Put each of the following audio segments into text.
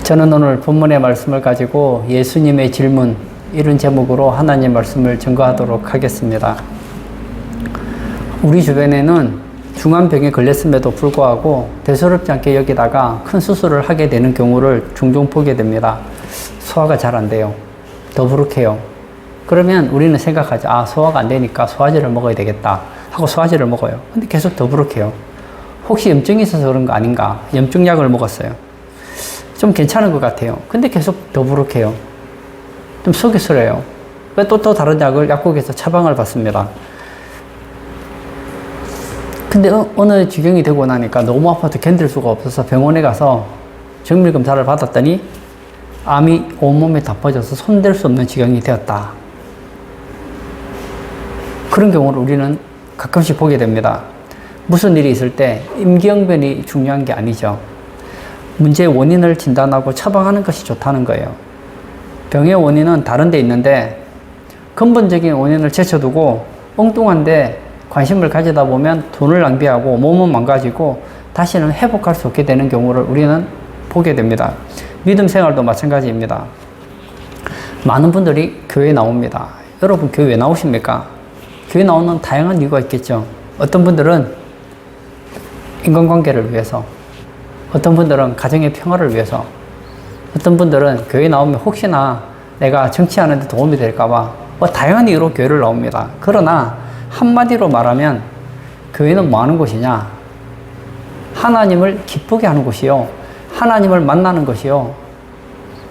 저는 오늘 본문의 말씀을 가지고 예수님의 질문, 이런 제목으로 하나님 말씀을 증거하도록 하겠습니다. 우리 주변에는 중한 병에 걸렸음에도 불구하고 대수롭지 않게 여기다가 큰 수술을 하게 되는 경우를 종종 보게 됩니다. 소화가 잘 안 돼요. 더부룩해요. 그러면 우리는 생각하죠. 아, 소화가 안 되니까 소화제를 먹어야 되겠다 하고 소화제를 먹어요. 근데 계속 더부룩해요. 혹시 염증이 있어서 그런 거 아닌가? 염증약을 먹었어요. 좀 괜찮은 것 같아요. 근데 계속 더부룩해요. 좀 속이 쓰려요. 또 다른 약을 약국에서 처방을 받습니다. 근데 어느 지경이 되고 나니까 너무 아파서 견딜 수가 없어서 병원에 가서 정밀 검사를 받았더니 암이 온몸에 다 퍼져서 손댈 수 없는 지경이 되었다. 그런 경우를 우리는 가끔씩 보게 됩니다. 무슨 일이 있을 때 임기응변이 중요한 게 아니죠. 문제의 원인을 진단하고 처방하는 것이 좋다는 거예요. 병의 원인은 다른 데 있는데 근본적인 원인을 제쳐두고 엉뚱한데 관심을 가지다 보면 돈을 낭비하고 몸은 망가지고 다시는 회복할 수 없게 되는 경우를 우리는 보게 됩니다. 믿음 생활도 마찬가지입니다. 많은 분들이 교회에 나옵니다. 여러분 교회 왜 나오십니까? 교회 나오는 다양한 이유가 있겠죠. 어떤 분들은 인간관계를 위해서, 어떤 분들은 가정의 평화를 위해서, 어떤 분들은 교회 나오면 혹시나 내가 정치하는 데 도움이 될까봐 다양한 이유로 교회를 나옵니다. 그러나 한마디로 말하면 교회는 뭐 하는 곳이냐? 하나님을 기쁘게 하는 곳이요, 하나님을 만나는 곳이요,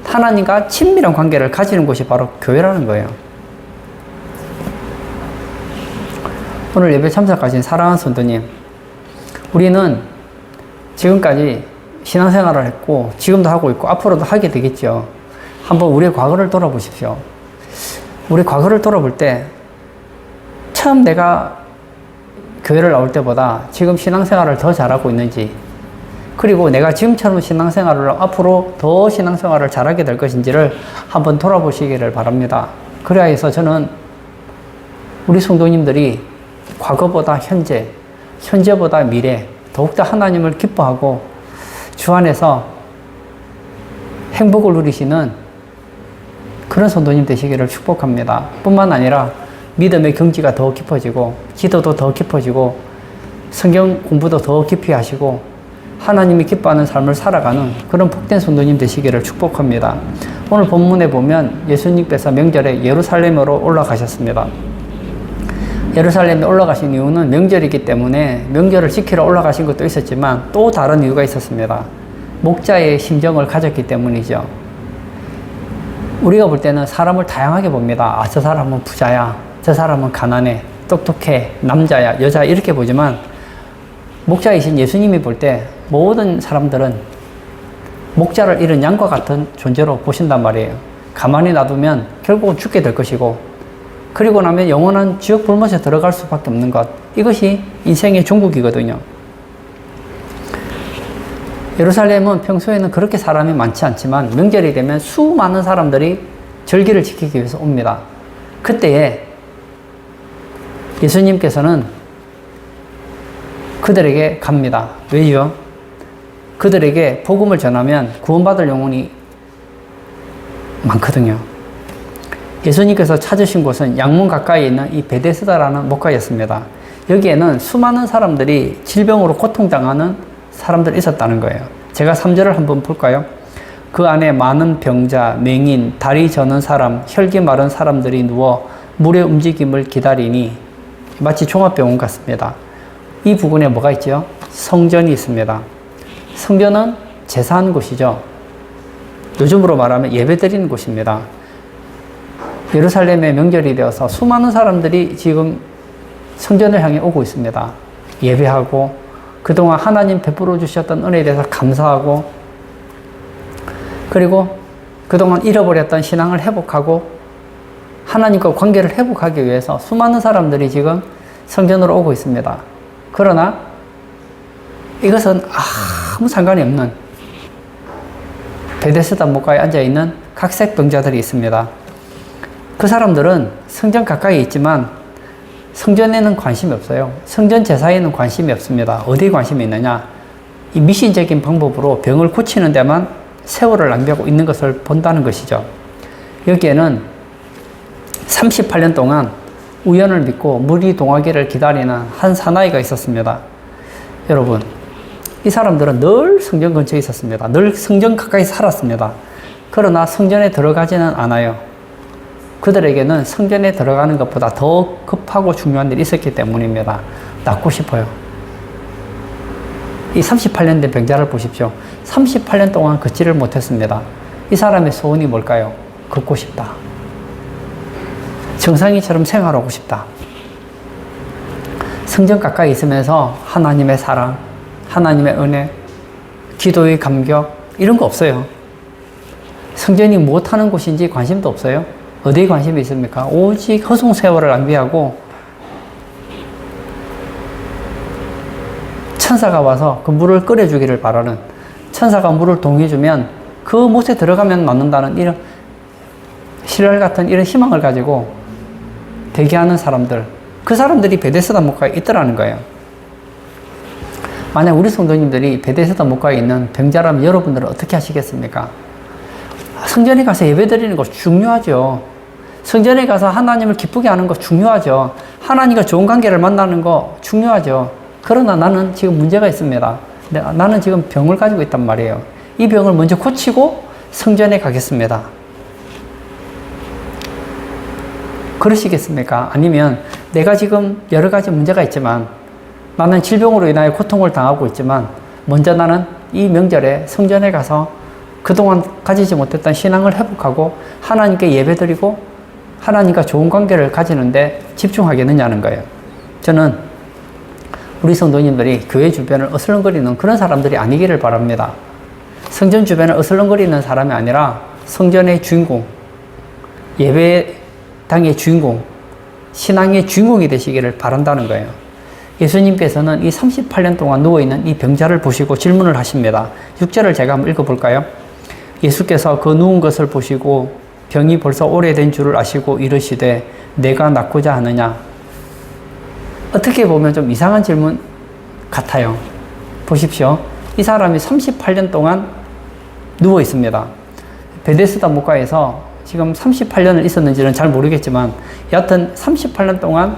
하나님과 친밀한 관계를 가지는 곳이 바로 교회라는 거예요. 오늘 예배 참석하신 사랑하는 성도님, 우리는 지금까지 신앙생활을 했고 지금도 하고 있고 앞으로도 하게 되겠죠. 한번 우리의 과거를 돌아보십시오. 우리 과거를 돌아볼 때 처음 내가 교회를 나올 때보다 지금 신앙생활을 더 잘하고 있는지, 그리고 내가 지금처럼 신앙생활을 앞으로 더 신앙생활을 잘하게 될 것인지를 한번 돌아보시기를 바랍니다. 그래야 해서 저는 우리 성도님들이 과거보다 현재, 현재보다 미래 더욱더 하나님을 기뻐하고 주 안에서 행복을 누리시는 그런 성도님 되시기를 축복합니다. 뿐만 아니라 믿음의 경지가 더 깊어지고 기도도 더 깊어지고 성경 공부도 더 깊이 하시고 하나님이 기뻐하는 삶을 살아가는 그런 복된 성도님 되시기를 축복합니다. 오늘 본문에 보면 예수님께서 명절에 예루살렘으로 올라가셨습니다. 예루살렘에 올라가신 이유는 명절이기 때문에 명절을 지키러 올라가신 것도 있었지만 또 다른 이유가 있었습니다. 목자의 심정을 가졌기 때문이죠. 우리가 볼 때는 사람을 다양하게 봅니다. 아, 저 사람은 부자야, 저 사람은 가난해, 똑똑해, 남자야, 여자, 이렇게 보지만 목자이신 예수님이 볼 때 모든 사람들은 목자를 잃은 양과 같은 존재로 보신단 말이에요. 가만히 놔두면 결국은 죽게 될 것이고, 그리고 나면 영원한 지옥 불못에 들어갈 수밖에 없는 것, 이것이 인생의 종국이거든요. 예루살렘은 평소에는 그렇게 사람이 많지 않지만 명절이 되면 수많은 사람들이 절기를 지키기 위해서 옵니다. 그때에 예수님께서는 그들에게 갑니다. 왜요? 그들에게 복음을 전하면 구원받을 영혼이 많거든요. 예수님께서 찾으신 곳은 양문 가까이에 있는 이 베데스다라는 목가였습니다. 여기에는 수많은 사람들이 질병으로 고통당하는 사람들이 있었다는 거예요. 제가 3절을 한번 볼까요? 그 안에 많은 병자, 맹인, 다리 저는 사람, 혈기 마른 사람들이 누워 물의 움직임을 기다리니, 마치 종합병원 같습니다. 이 부근에 뭐가 있죠? 성전이 있습니다. 성전은 제사하는 곳이죠. 요즘으로 말하면 예배 드리는 곳입니다. 예루살렘의 명절이 되어서 수많은 사람들이 지금 성전을 향해 오고 있습니다. 예배하고 그동안 하나님 베풀어 주셨던 은혜에 대해서 감사하고, 그리고 그동안 잃어버렸던 신앙을 회복하고 하나님과 관계를 회복하기 위해서 수많은 사람들이 지금 성전으로 오고 있습니다. 그러나 이것은 아무 상관이 없는 베데스다 목가에 앉아있는 각색 병자들이 있습니다. 그 사람들은 성전 가까이 있지만 성전에는 관심이 없어요. 성전 제사에는 관심이 없습니다. 어디에 관심이 있느냐? 이 미신적인 방법으로 병을 고치는 데만 세월을 낭비하고 있는 것을 본다는 것이죠. 여기에는 38년 동안 우연을 믿고 물이 동하기를 기다리는 한 사나이가 있었습니다. 여러분, 이 사람들은 늘 성전 근처에 있었습니다. 늘 성전 가까이 살았습니다. 그러나 성전에 들어가지는 않아요. 그들에게는 성전에 들어가는 것보다 더 급하고 중요한 일이 있었기 때문입니다. 낫고 싶어요. 이 38년 된 병자를 보십시오. 38년 동안 걷지를 못했습니다. 이 사람의 소원이 뭘까요? 걷고 싶다. 정상인처럼 생활하고 싶다. 성전 가까이 있으면서 하나님의 사랑, 하나님의 은혜, 기도의 감격 이런 거 없어요. 성전이 무엇하는 곳인지 관심도 없어요. 어디에 관심이 있습니까? 오직 허송세월을 낭비하고 천사가 와서 그 물을 끓여주기를 바라는, 천사가 물을 동해주면 그 못에 들어가면 낫는다는 이런 신랄 같은 이런 희망을 가지고 대기하는 사람들, 그 사람들이 베데스다 목가에 있더라는 거예요. 만약 우리 성도님들이 베데스다 목가에 있는 병자라면 여러분들은 어떻게 하시겠습니까? 성전에 가서 예배드리는 거 중요하죠. 성전에 가서 하나님을 기쁘게 하는 거 중요하죠. 하나님과 좋은 관계를 만나는 거 중요하죠. 그러나 나는 지금 문제가 있습니다. 나는 지금 병을 가지고 있단 말이에요. 이 병을 먼저 고치고 성전에 가겠습니다. 그러시겠습니까? 아니면 내가 지금 여러 가지 문제가 있지만, 나는 질병으로 인하여 고통을 당하고 있지만 먼저 나는 이 명절에 성전에 가서 그동안 가지지 못했던 신앙을 회복하고 하나님께 예배드리고 하나님과 좋은 관계를 가지는데 집중하겠느냐는 거예요. 저는 우리 성도님들이 교회 주변을 어슬렁거리는 그런 사람들이 아니기를 바랍니다. 성전 주변을 어슬렁거리는 사람이 아니라 성전의 주인공, 예배당의 주인공, 신앙의 주인공이 되시기를 바란다는 거예요. 예수님께서는 이 38년 동안 누워있는 이 병자를 보시고 질문을 하십니다. 6절을 제가 한번 읽어볼까요? 예수께서 그 누운 것을 보시고 병이 벌써 오래된 줄을 아시고 이르시되 내가 낫고자 하느냐? 어떻게 보면 좀 이상한 질문 같아요. 보십시오. 이 사람이 38년 동안 누워 있습니다. 베데스다 목가에서 지금 38년을 있었는지는 잘 모르겠지만 여하튼 38년 동안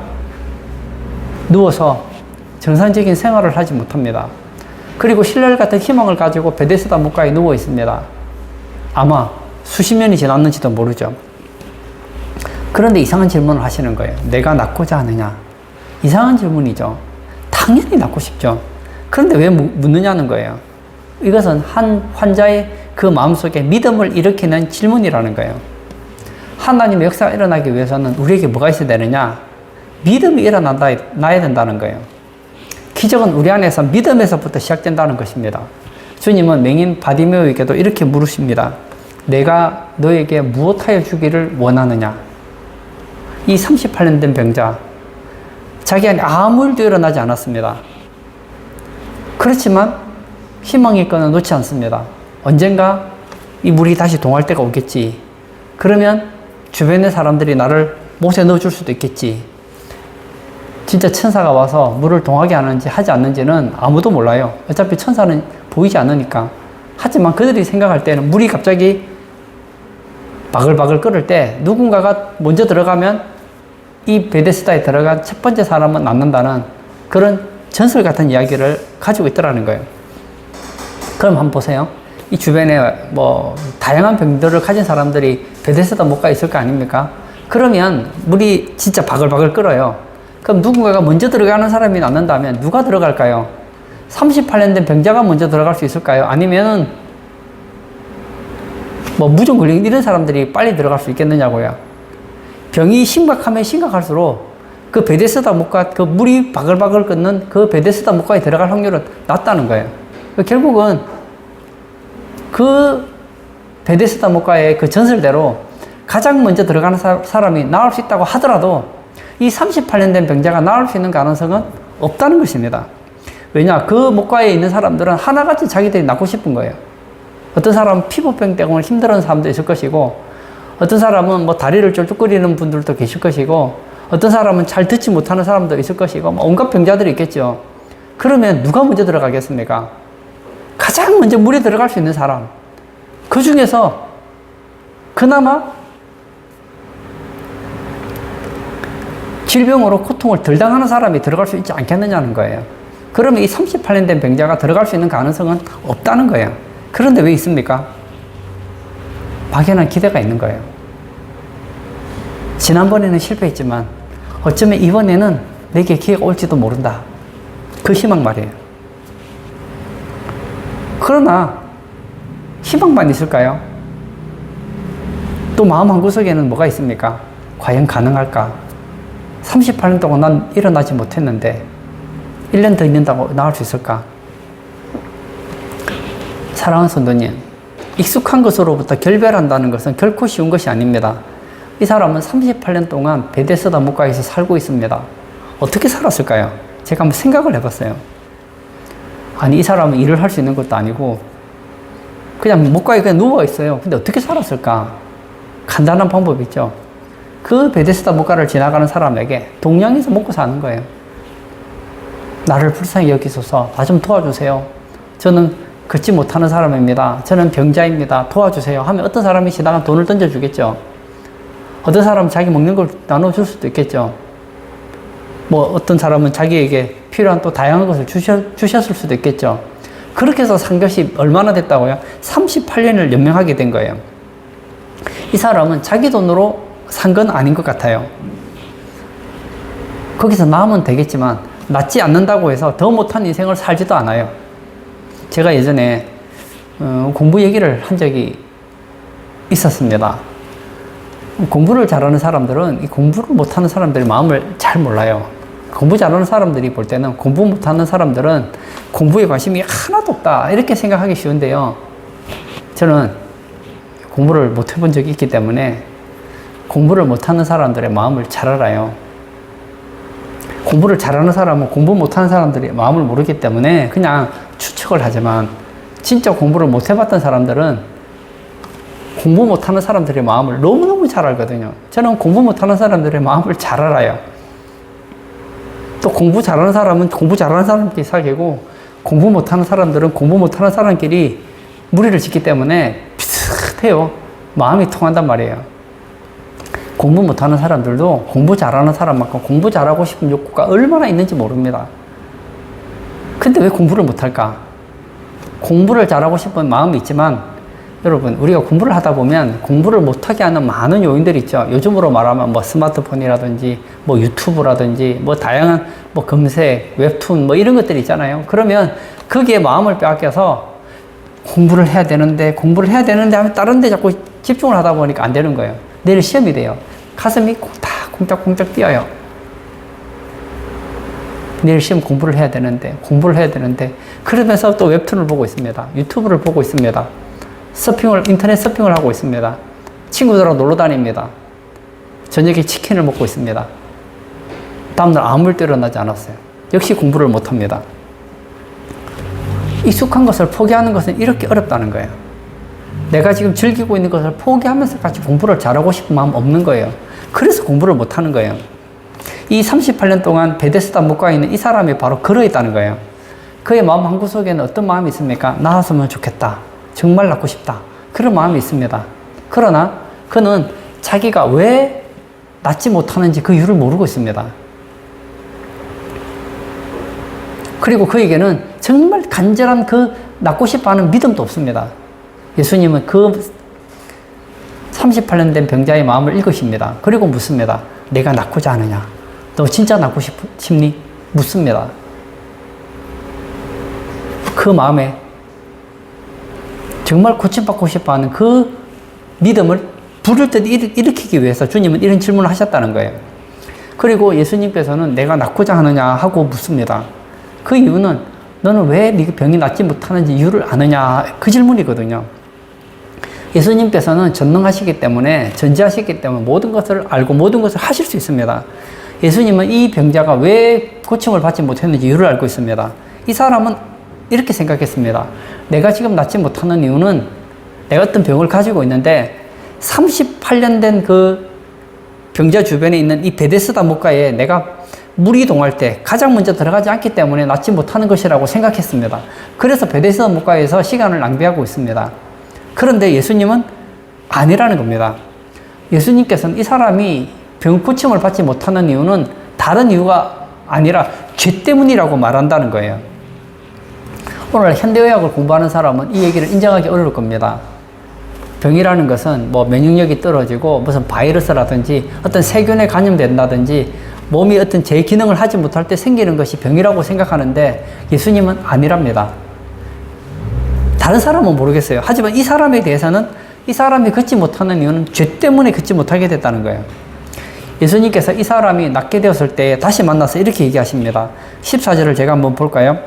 누워서 정상적인 생활을 하지 못합니다. 그리고 신랄 같은 희망을 가지고 베데스다 목가에 누워 있습니다. 아마 수십 년이 지났는지도 모르죠. 그런데 이상한 질문을 하시는 거예요. 내가 낫고자 하느냐? 이상한 질문이죠. 당연히 낫고 싶죠. 그런데 왜 묻느냐는 거예요. 이것은 한 환자의 그 마음속에 믿음을 일으키는 질문이라는 거예요. 하나님의 역사가 일어나기 위해서는 우리에게 뭐가 있어야 되느냐? 믿음이 일어나야 된다는 거예요. 기적은 우리 안에서 믿음에서부터 시작된다는 것입니다. 주님은 맹인 바디메오에게도 이렇게 물으십니다. 내가 너에게 무엇하여 주기를 원하느냐? 이 38년 된 병자, 자기 안에 아무 일도 일어나지 않았습니다. 그렇지만 희망의 끈은 놓지 않습니다. 언젠가 이 물이 다시 동할 때가 오겠지. 그러면 주변의 사람들이 나를 못에 넣어줄 수도 있겠지. 진짜 천사가 와서 물을 동하게 하는지 하지 않는지는 아무도 몰라요. 어차피 천사는 보이지 않으니까. 하지만 그들이 생각할 때는 물이 갑자기 바글바글 끓을 때 누군가가 먼저 들어가면 이 베데스다에 들어간 첫 번째 사람은 낫는다는 그런 전설 같은 이야기를 가지고 있더라는 거예요. 그럼 한번 보세요. 이 주변에 뭐 다양한 병들을 가진 사람들이 베데스다 목가에 있을 거 아닙니까? 그러면 물이 진짜 바글바글 끓어요. 그럼 누군가가 먼저 들어가는 사람이 낫는다면 누가 들어갈까요? 38년 된 병자가 먼저 들어갈 수 있을까요? 아니면은 뭐 무좀 걸린 이런 사람들이 빨리 들어갈 수 있겠느냐고요. 병이 심각하면 심각할수록 그 베데스다 목가, 그 물이 바글바글 끓는 그 베데스다 목가에 들어갈 확률은 낮다는 거예요. 결국은 그 베데스다 목가의 그 전설대로 가장 먼저 들어가는 사람이 나을 수 있다고 하더라도 이 38년 된 병자가 나을 수 있는 가능성은 없다는 것입니다. 왜냐? 그 목가에 있는 사람들은 하나같이 자기들이 낫고 싶은 거예요. 어떤 사람은 피부병 때문에 힘들어하는 사람도 있을 것이고, 어떤 사람은 뭐 다리를 쫄쭉거리는 분들도 계실 것이고, 어떤 사람은 잘 듣지 못하는 사람도 있을 것이고, 뭐 온갖 병자들이 있겠죠. 그러면 누가 먼저 들어가겠습니까? 가장 먼저 물에 들어갈 수 있는 사람, 그 중에서 그나마 질병으로 고통을 덜 당하는 사람이 들어갈 수 있지 않겠느냐는 거예요. 그러면 이 38년 된 병자가 들어갈 수 있는 가능성은 없다는 거예요. 그런데 왜 있습니까? 막연한 기대가 있는 거예요. 지난번에는 실패했지만 어쩌면 이번에는 내게 기회가 올지도 모른다. 그 희망 말이에요. 그러나 희망만 있을까요? 또 마음 한구석에는 뭐가 있습니까? 과연 가능할까? 38년 동안 난 일어나지 못했는데 1년 더 있는다고 나을 수 있을까? 사랑하는 성도님, 익숙한 것으로부터 결별한다는 것은 결코 쉬운 것이 아닙니다. 이 사람은 38년 동안 베데스다 목가에서 살고 있습니다. 어떻게 살았을까요? 제가 한번 생각을 해봤어요. 아니, 이 사람은 일을 할 수 있는 것도 아니고 그냥 목가에 그냥 누워 있어요. 근데 어떻게 살았을까? 간단한 방법이 있죠. 그 베데스다 목가를 지나가는 사람에게 동양에서 먹고 사는 거예요. 나를 불쌍히 여기소서, 나 좀 도와주세요. 저는 걷지 못하는 사람입니다. 저는 병자입니다. 도와주세요. 하면 어떤 사람이 지나가면 돈을 던져주겠죠. 어떤 사람은 자기 먹는 걸 나눠줄 수도 있겠죠. 뭐 어떤 사람은 자기에게 필요한 또 다양한 것을 주셨을 수도 있겠죠. 그렇게 해서 산 것이 얼마나 됐다고요? 38년을 연명하게 된 거예요. 이 사람은 자기 돈으로 산 건 아닌 것 같아요. 거기서 나으면 되겠지만 낫지 않는다고 해서 더 못한 인생을 살지도 않아요. 제가 예전에 공부 얘기를 한 적이 있었습니다. 공부를 잘하는 사람들은 이 공부를 못하는 사람들의 마음을 잘 몰라요. 공부 잘하는 사람들이 볼 때는 공부 못하는 사람들은 공부에 관심이 하나도 없다 이렇게 생각하기 쉬운데요. 저는 공부를 못 해본 적이 있기 때문에 공부를 못하는 사람들의 마음을 잘 알아요. 공부를 잘하는 사람은 공부 못하는 사람들의 마음을 모르기 때문에 그냥 추측을 하지만 진짜 공부를 못 해봤던 사람들은 공부 못하는 사람들의 마음을 너무너무 잘 알거든요. 저는 공부 못하는 사람들의 마음을 잘 알아요. 또 공부 잘하는 사람은 공부 잘하는 사람끼리 사귀고 공부 못하는 사람들은 공부 못하는 사람끼리 무리를 짓기 때문에 비슷해요. 마음이 통한단 말이에요. 공부 못하는 사람들도 공부 잘하는 사람만큼 공부 잘하고 싶은 욕구가 얼마나 있는지 모릅니다. 근데 왜 공부를 못할까? 공부를 잘하고 싶은 마음이 있지만 여러분, 우리가 공부를 하다 보면 공부를 못하게 하는 많은 요인들이 있죠. 요즘으로 말하면 뭐 스마트폰이라든지 뭐 유튜브라든지 뭐 다양한 뭐 검색, 웹툰 뭐 이런 것들이 있잖아요. 그러면 거기에 마음을 빼앗겨서 공부를 해야 되는데 하면 다른 데 자꾸 집중을 하다 보니까 안 되는 거예요. 내일 시험이 돼요. 가슴이 다 쿵짝쿵짝 뛰어요. 내일 시험 공부를 해야 되는데 그러면서 또 웹툰을 보고 있습니다. 유튜브를 보고 있습니다. 인터넷 서핑을 하고 있습니다. 친구들하고 놀러 다닙니다. 저녁에 치킨을 먹고 있습니다. 다음날 아무 일도 일어나지 않았어요. 역시 공부를 못합니다. 익숙한 것을 포기하는 것은 이렇게 어렵다는 거예요. 내가 지금 즐기고 있는 것을 포기하면서 같이 공부를 잘하고 싶은 마음 없는 거예요. 그래서 공부를 못하는 거예요. 이 38년 동안 베데스다 목가에 있는 이 사람이 바로 그러했다는 거예요. 그의 마음 한구석에는 어떤 마음이 있습니까? 나았으면 좋겠다. 정말 낳고 싶다. 그런 마음이 있습니다. 그러나 그는 자기가 왜 낳지 못하는지 그 이유를 모르고 있습니다. 그리고 그에게는 정말 간절한 그 낳고 싶어 하는 믿음도 없습니다. 예수님은 그 38년 된 병자의 마음을 읽으십니다. 그리고 묻습니다. 내가 낳고자 하느냐? 너 진짜 낳고 싶니? 묻습니다. 그 마음에 정말 고침받고 싶어 하는 그 믿음을 부를 때 일으키기 위해서 주님은 이런 질문을 하셨다는 거예요. 그리고 예수님께서는 내가 낳고자 하느냐 하고 묻습니다. 그 이유는 너는 왜 네 병이 낫지 못하는지 이유를 아느냐, 그 질문이거든요. 예수님께서는 전능하시기 때문에, 전지하시기 때문에 모든 것을 알고 모든 것을 하실 수 있습니다. 예수님은 이 병자가 왜 고침을 받지 못했는지 이유를 알고 있습니다. 이 사람은 이렇게 생각했습니다. 내가 지금 낫지 못하는 이유는 내가 어떤 병을 가지고 있는데 38년 된 그 병자 주변에 있는 이 베데스다 목가에 내가 물이 이동할 때 가장 먼저 들어가지 않기 때문에 낫지 못하는 것이라고 생각했습니다. 그래서 베데스다 목가에서 시간을 낭비하고 있습니다. 그런데 예수님은 아니라는 겁니다. 예수님께서는 이 사람이 병 고침을 받지 못하는 이유는 다른 이유가 아니라 죄 때문이라고 말한다는 거예요. 오늘 현대의학을 공부하는 사람은 이 얘기를 인정하기 어려울 겁니다. 병이라는 것은 뭐 면역력이 떨어지고 무슨 바이러스라든지 어떤 세균에 감염된다든지 몸이 어떤 제 기능을 하지 못할 때 생기는 것이 병이라고 생각하는데 예수님은 아니랍니다. 다른 사람은 모르겠어요. 하지만 이 사람에 대해서는 이 사람이 걷지 못하는 이유는 죄 때문에 걷지 못하게 됐다는 거예요. 예수님께서 이 사람이 낫게 되었을 때 다시 만나서 이렇게 얘기하십니다. 14절을 제가 한번 볼까요?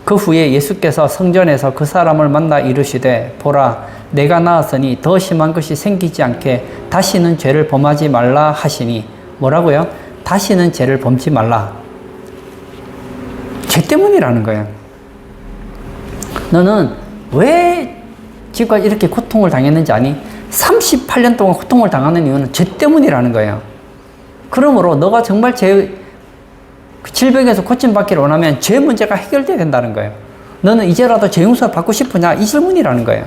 그 후에 예수께서 성전에서 그 사람을 만나 이르시되 보라 내가 나았으니 더 심한 것이 생기지 않게 다시는 죄를 범하지 말라 하시니 뭐라고요? 다시는 죄를 범지 말라. 죄 때문이라는 거예요. 너는 왜 지금까지 이렇게 고통을 당했는지 아니? 38년 동안 고통을 당하는 이유는 죄 때문이라는 거예요. 그러므로 너가 정말 질병에서 고침받기를 원하면 죄 문제가 해결돼야 된다는 거예요. 너는 이제라도 죄 용서를 받고 싶으냐? 이 질문이라는 거예요.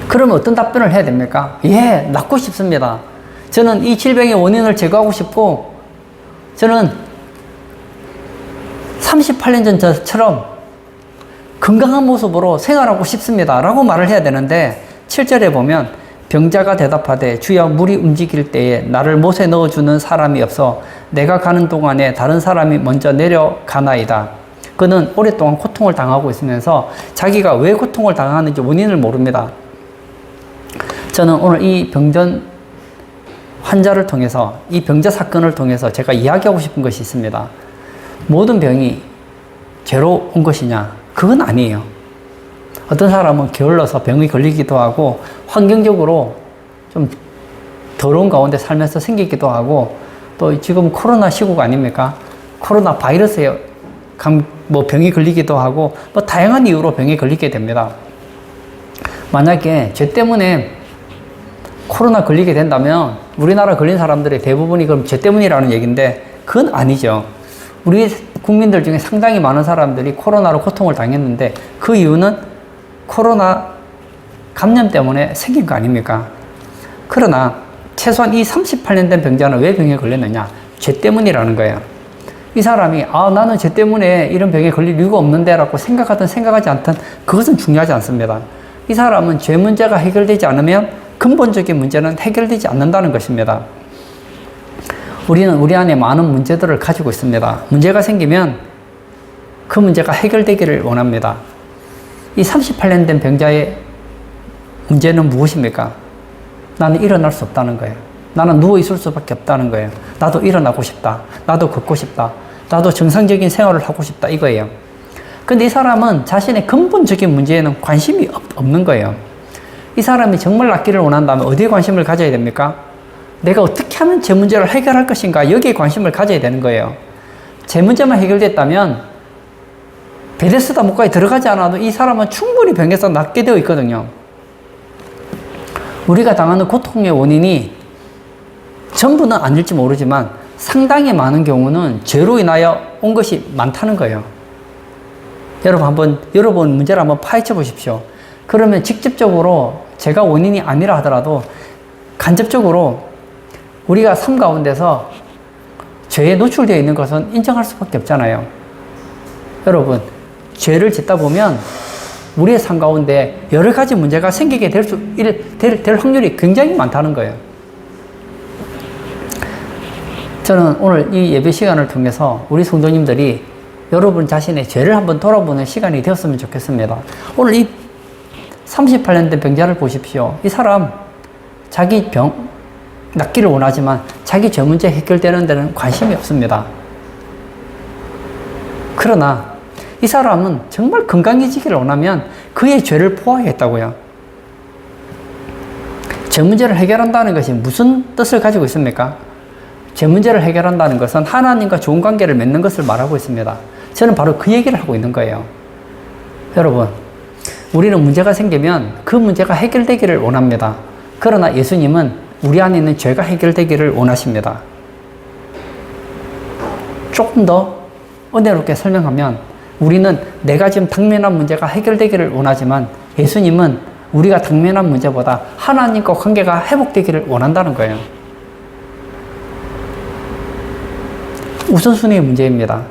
그러면 어떤 답변을 해야 됩니까? 예, 낫고 싶습니다. 저는 이 질병의 원인을 제거하고 싶고 저는 38년 전 저처럼 건강한 모습으로 생활하고 싶습니다. 라고 말을 해야 되는데 7절에 보면 병자가 대답하되 주여 물이 움직일 때에 나를 못에 넣어주는 사람이 없어 내가 가는 동안에 다른 사람이 먼저 내려가나이다. 그는 오랫동안 고통을 당하고 있으면서 자기가 왜 고통을 당하는지 원인을 모릅니다. 저는 오늘 이 병전 환자를 통해서 이 병자 사건을 통해서 제가 이야기하고 싶은 것이 있습니다. 모든 병이 죄로 온 것이냐? 그건 아니에요. 어떤 사람은 게을러서 병이 걸리기도 하고 환경적으로 좀 더러운 가운데 살면서 생기기도 하고 또 지금 코로나 시국 아닙니까? 코로나 바이러스에 병이 걸리기도 하고 뭐 다양한 이유로 병에 걸리게 됩니다. 만약에 죄 때문에 코로나 걸리게 된다면 우리나라 걸린 사람들의 대부분이 그럼 죄 때문이라는 얘기인데 그건 아니죠. 우리 국민들 중에 상당히 많은 사람들이 코로나로 고통을 당했는데 그 이유는 코로나 감염 때문에 생긴 거 아닙니까? 그러나 최소한 이 38년 된 병자는 왜 병에 걸렸느냐? 죄 때문이라는 거예요. 이 사람이 나는 죄 때문에 이런 병에 걸릴 이유가 없는데 라고 생각하든 생각하지 않든 그것은 중요하지 않습니다. 이 사람은 죄 문제가 해결되지 않으면 근본적인 문제는 해결되지 않는다는 것입니다. 우리는 우리 안에 많은 문제들을 가지고 있습니다. 문제가 생기면 그 문제가 해결되기를 원합니다. 이 38년 된 병자의 문제는 무엇입니까? 나는 일어날 수 없다는 거예요. 나는 누워있을 수밖에 없다는 거예요. 나도 일어나고 싶다. 나도 걷고 싶다. 나도 정상적인 생활을 하고 싶다. 이거예요. 근데 이 사람은 자신의 근본적인 문제에는 관심이 없는 거예요. 이 사람이 정말 낫기를 원한다면 어디에 관심을 가져야 됩니까? 내가 어떻게 하면 제 문제를 해결할 것인가? 여기에 관심을 가져야 되는 거예요. 제 문제만 해결됐다면 베데스다 목가에 들어가지 않아도 이 사람은 충분히 병에서 낫게 되어 있거든요. 우리가 당하는 고통의 원인이 전부는 아닐지 모르지만 상당히 많은 경우는 죄로 인하여 온 것이 많다는 거예요. 여러분 문제를 한번 파헤쳐 보십시오. 그러면 직접적으로 제가 원인이 아니라 하더라도 간접적으로 우리가 삶 가운데서 죄에 노출되어 있는 것은 인정할 수밖에 없잖아요. 여러분, 죄를 짓다 보면 우리의 삶 가운데 여러 가지 문제가 생기게 될 확률이 굉장히 많다는 거예요. 저는 오늘 이 예배 시간을 통해서 우리 성도님들이 여러분 자신의 죄를 한번 돌아보는 시간이 되었으면 좋겠습니다. 오늘 이 38년 된 병자를 보십시오. 이 사람 자기 병 낫기를 원하지만 자기 죄 문제 해결되는 데는 관심이 없습니다. 그러나 이 사람은 정말 건강해지기를 원하면 그의 죄를 포하겠다고요. 죄 문제를 해결한다는 것이 무슨 뜻을 가지고 있습니까? 죄 문제를 해결한다는 것은 하나님과 좋은 관계를 맺는 것을 말하고 있습니다. 저는 바로 그 얘기를 하고 있는 거예요. 여러분, 우리는 문제가 생기면 그 문제가 해결되기를 원합니다. 그러나 예수님은 우리 안에 있는 죄가 해결되기를 원하십니다. 조금 더 은혜롭게 설명하면 우리는 내가 지금 당면한 문제가 해결되기를 원하지만 예수님은 우리가 당면한 문제보다 하나님과 관계가 회복되기를 원한다는 거예요. 우선순위의 문제입니다.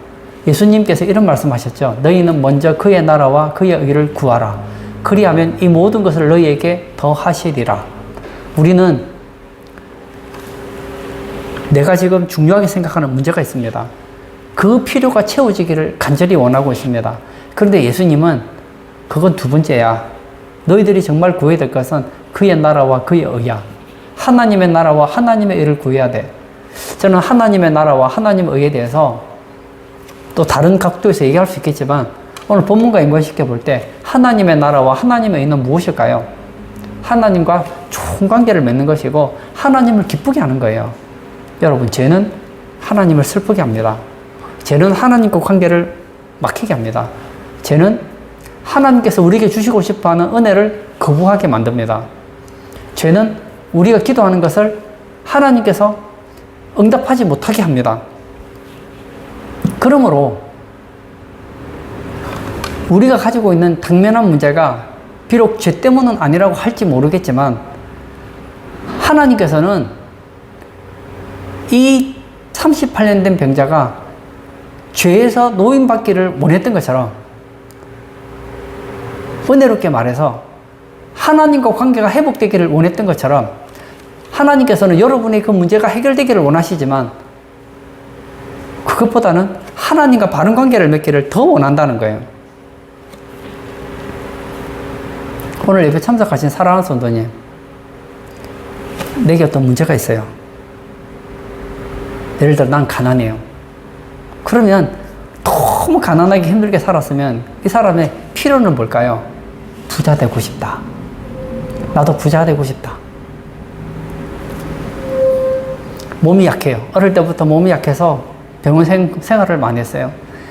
예수님께서 이런 말씀하셨죠. 너희는 먼저 그의 나라와 그의 의를 구하라. 그리하면 이 모든 것을 너희에게 더하시리라. 우리는 내가 지금 중요하게 생각하는 문제가 있습니다. 그 필요가 채워지기를 간절히 원하고 있습니다. 그런데 예수님은 그건 두 번째야. 너희들이 정말 구해야 될 것은 그의 나라와 그의 의야. 하나님의 나라와 하나님의 의를 구해야 돼. 저는 하나님의 나라와 하나님의 의에 대해서 또 다른 각도에서 얘기할 수 있겠지만 오늘 본문과 연관시켜 볼 때 하나님의 나라와 하나님의 의는 무엇일까요? 하나님과 좋은 관계를 맺는 것이고 하나님을 기쁘게 하는 거예요. 여러분, 죄는 하나님을 슬프게 합니다. 죄는 하나님과 관계를 막히게 합니다. 죄는 하나님께서 우리에게 주시고 싶어하는 은혜를 거부하게 만듭니다. 죄는 우리가 기도하는 것을 하나님께서 응답하지 못하게 합니다. 그러므로 우리가 가지고 있는 당면한 문제가 비록 죄 때문은 아니라고 할지 모르겠지만 하나님께서는 이 38년 된 병자가 죄에서 노인받기를 원했던 것처럼 은혜롭게 말해서 하나님과 관계가 회복되기를 원했던 것처럼 하나님께서는 여러분의 그 문제가 해결되기를 원하시지만 그것보다는 하나님과 바른 관계를 맺기를 더 원한다는 거예요. 오늘 예배 참석하신 사랑하는 성도님, 내게 어떤 문제가 있어요. 예를 들어 난 가난해요. 그러면 너무 가난하게 힘들게 살았으면 이 사람의 필요는 뭘까요? 부자 되고 싶다. 나도 부자 되고 싶다. 몸이 약해요. 어릴 때부터 몸이 약해서 병원 생활을 많이 했어요.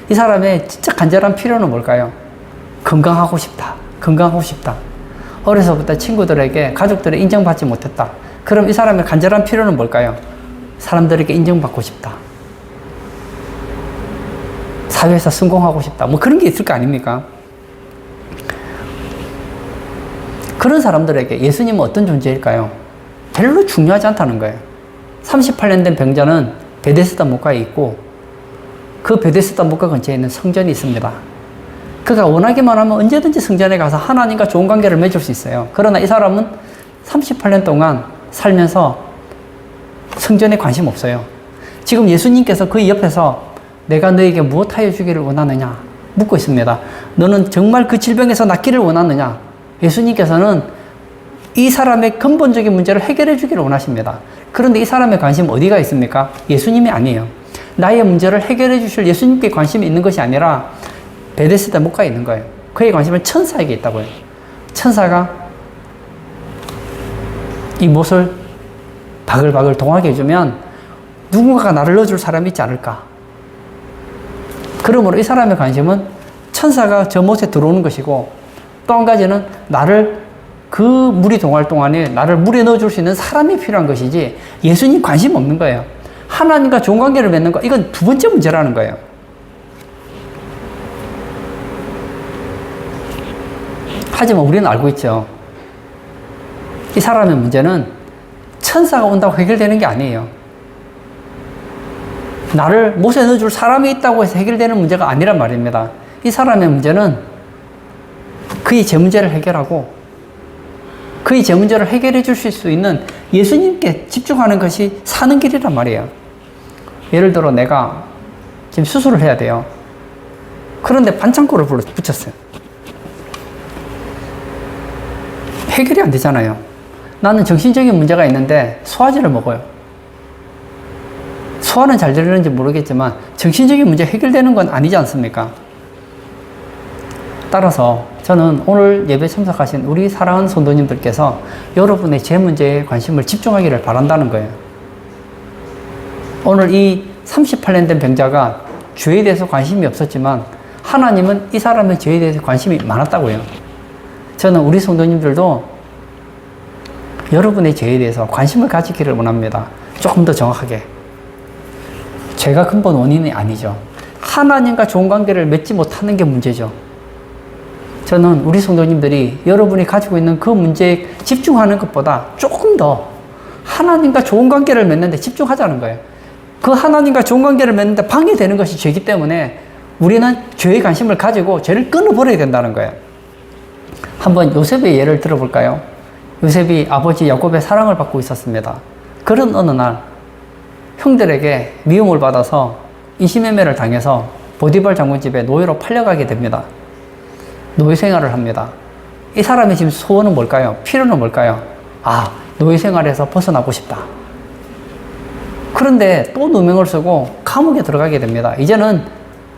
이 사람의 진짜 간절한 필요는 뭘까요? 건강하고 싶다. 건강하고 싶다. 어려서부터 친구들에게, 가족들에 인정받지 못했다. 그럼 이 사람의 간절한 필요는 뭘까요? 사람들에게 인정받고 싶다. 사회에서 성공하고 싶다. 뭐 그런 게 있을 거 아닙니까? 그런 사람들에게 예수님은 어떤 존재일까요? 별로 중요하지 않다는 거예요. 38년 된 병자는 베데스다 목가에 있고 그 베데스다 목가 근처에 있는 성전이 있습니다. 그가 원하기만 하면 언제든지 성전에 가서 하나님과 좋은 관계를 맺을 수 있어요. 그러나 이 사람은 38년 동안 살면서 성전에 관심 없어요. 지금 예수님께서 그 옆에서 내가 너에게 무엇하여 주기를 원하느냐 묻고 있습니다. 너는 정말 그 질병에서 낫기를 원하느냐? 예수님께서는 이 사람의 근본적인 문제를 해결해 주기를 원하십니다. 그런데 이 사람의 관심 어디가 있습니까? 예수님이 아니에요. 나의 문제를 해결해 주실 예수님께 관심이 있는 것이 아니라 베데스다 목가에 있는 거예요. 그의 관심은 천사에게 있다고요. 천사가 이 못을 바글바글 동하게 해주면 누군가가 나를 넣어줄 사람이 있지 않을까. 그러므로 이 사람의 관심은 천사가 저 못에 들어오는 것이고 또 한 가지는 나를 그 물이 동할 동안에 나를 물에 넣어줄 수 있는 사람이 필요한 것이지 예수님 관심 없는 거예요. 하나님과 좋은 관계를 맺는 거, 이건 두 번째 문제라는 거예요. 하지만 우리는 알고 있죠. 이 사람의 문제는 천사가 온다고 해결되는 게 아니에요. 나를 못에 넣어줄 사람이 있다고 해서 해결되는 문제가 아니란 말입니다. 이 사람의 문제는 그의 제 문제를 해결하고 그의 제 문제를 해결해 주실 수 있는 예수님께 집중하는 것이 사는 길이란 말이에요. 예를 들어 내가 지금 수술을 해야 돼요. 그런데 반창고를 붙였어요. 해결이 안 되잖아요. 나는 정신적인 문제가 있는데 소화제를 먹어요. 소화는 잘 되는지 모르겠지만 정신적인 문제 해결되는 건 아니지 않습니까? 따라서 저는 오늘 예배 참석하신 우리 사랑하는 성도님들께서 여러분의 제 문제에 관심을 집중하기를 바란다는 거예요. 오늘 이 38년 된 병자가 죄에 대해서 관심이 없었지만 하나님은 이 사람의 죄에 대해서 관심이 많았다고요. 저는 우리 성도님들도 여러분의 죄에 대해서 관심을 가지기를 원합니다. 조금 더 정확하게. 죄가 근본 원인이 아니죠. 하나님과 좋은 관계를 맺지 못하는 게 문제죠. 저는 우리 성도님들이 여러분이 가지고 있는 그 문제에 집중하는 것보다 조금 더 하나님과 좋은 관계를 맺는 데 집중하자는 거예요. 그 하나님과 좋은 관계를 맺는 데 방해되는 것이 죄이기 때문에 우리는 죄에 관심을 가지고 죄를 끊어버려야 된다는 거예요. 한번 요셉의 예를 들어볼까요? 요셉이 아버지 야곱의 사랑을 받고 있었습니다. 그런 어느 날 형들에게 미움을 받아서 인신매매를 당해서 보디발 장군 집에 노예로 팔려가게 됩니다. 노예 생활을 합니다. 이 사람의 지금 소원은 뭘까요? 필요는 뭘까요? 아, 노예 생활에서 벗어나고 싶다. 그런데 또 누명을 쓰고 감옥에 들어가게 됩니다. 이제는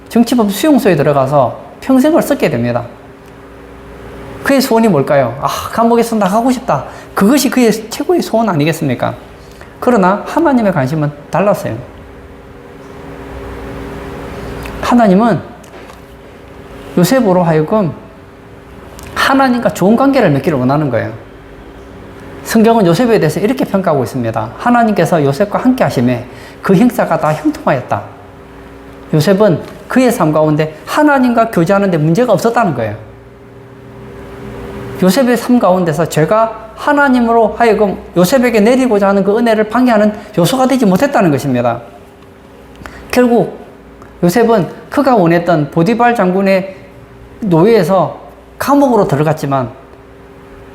정치법 수용소에 들어가서 평생을 썩게 됩니다. 그의 소원이 뭘까요? 아, 감옥에서 나가고 싶다. 그것이 그의 최고의 소원 아니겠습니까? 그러나 하나님의 관심은 달랐어요. 하나님은 요셉으로 하여금 하나님과 좋은 관계를 맺기를 원하는 거예요. 성경은 요셉에 대해서 이렇게 평가하고 있습니다. 하나님께서 요셉과 함께 하심에 그 형사가 다 형통하였다. 요셉은 그의 삶 가운데 하나님과 교제하는 데 문제가 없었다는 거예요. 요셉의 삶 가운데서 죄가 하나님으로 하여금 요셉에게 내리고자 하는 그 은혜를 방해하는 요소가 되지 못했다는 것입니다. 결국 요셉은 그가 원했던 보디발 장군의 노예에서 감옥으로 들어갔지만,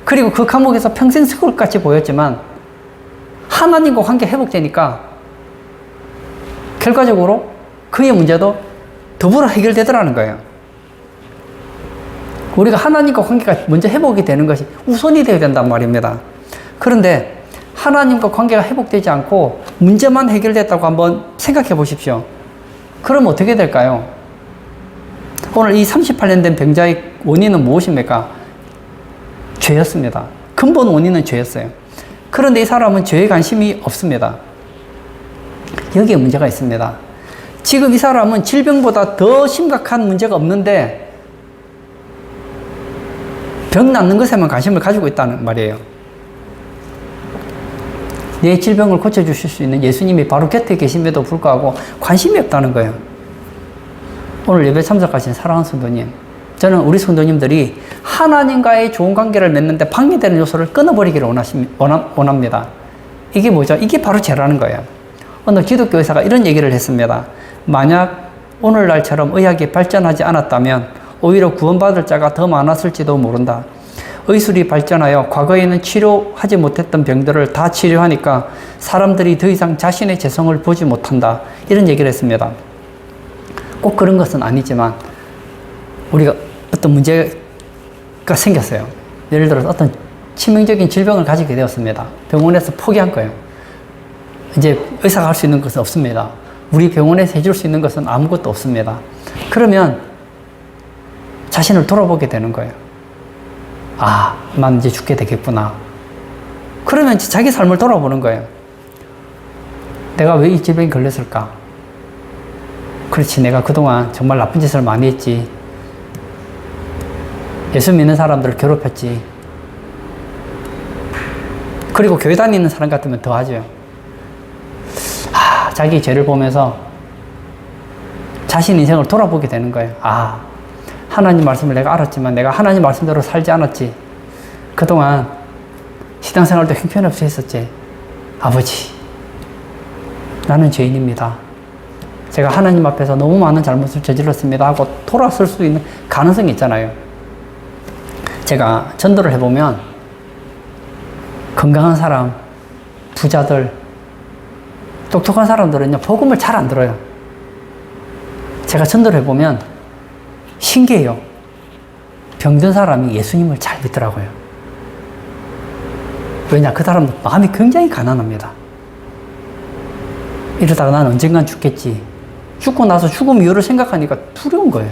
그리고 그 감옥에서 평생 썩을 것 같이 보였지만 하나님과 관계 회복되니까 결과적으로 그의 문제도 더불어 해결되더라는 거예요. 우리가 하나님과 관계가 먼저 회복이 되는 것이 우선이 되어야 된단 말입니다. 그런데 하나님과 관계가 회복되지 않고 문제만 해결됐다고 한번 생각해 보십시오. 그럼 어떻게 될까요? 오늘 이 38년 된 병자의 원인은 무엇입니까? 죄였습니다. 근본 원인은 죄였어요. 그런데 이 사람은 죄에 관심이 없습니다. 여기에 문제가 있습니다. 지금 이 사람은 질병보다 더 심각한 문제가 없는데 병 낫는 것에만 관심을 가지고 있다는 말이에요. 내 질병을 고쳐주실 수 있는 예수님이 바로 곁에 계심에도 불구하고 관심이 없다는 거예요. 오늘 예배 참석하신 사랑하는 성도님, 저는 우리 성도님들이 하나님과의 좋은 관계를 맺는데 방해되는 요소를 끊어버리기를 원합니다. 이게 뭐죠? 이게 바로 죄라는 거예요. 어느 기독교 의사가 이런 얘기를 했습니다. 만약 오늘날처럼 의학이 발전하지 않았다면 오히려 구원받을 자가 더 많았을지도 모른다. 의술이 발전하여 과거에는 치료하지 못했던 병들을 다 치료하니까 사람들이 더 이상 자신의 재성을 보지 못한다. 이런 얘기를 했습니다. 꼭 그런 것은 아니지만 우리가 어떤 문제가 생겼어요. 예를 들어서 어떤 치명적인 질병을 가지게 되었습니다. 병원에서 포기한 거예요. 이제 의사가 할 수 있는 것은 없습니다. 우리 병원에서 해줄 수 있는 것은 아무것도 없습니다. 그러면 자신을 돌아보게 되는 거예요. 아, 난 이제 죽게 되겠구나. 그러면 자기 삶을 돌아보는 거예요. 내가 왜 이 질병에 걸렸을까? 그렇지, 내가 그동안 정말 나쁜 짓을 많이 했지. 예수 믿는 사람들을 괴롭혔지. 그리고 교회 다니는 사람 같으면 더 하죠. 자기 죄를 보면서 자신 인생을 돌아보게 되는 거예요. 아, 하나님 말씀을 내가 알았지만 내가 하나님 말씀대로 살지 않았지. 그동안 신앙생활도 형편없이 했었지. 아버지, 나는 죄인입니다. 제가 하나님 앞에서 너무 많은 잘못을 저질렀습니다 하고 돌아설 수 있는 가능성이 있잖아요. 제가 전도를 해보면 건강한 사람, 부자들, 똑똑한 사람들은요, 복음을 잘 안 들어요. 제가 전도를 해보면 신기해요. 병든 사람이 예수님을 잘 믿더라고요. 왜냐? 그 사람은 마음이 굉장히 가난합니다. 이러다가 난 언젠간 죽겠지. 죽고 나서 죽음 이유를 생각하니까 두려운 거예요.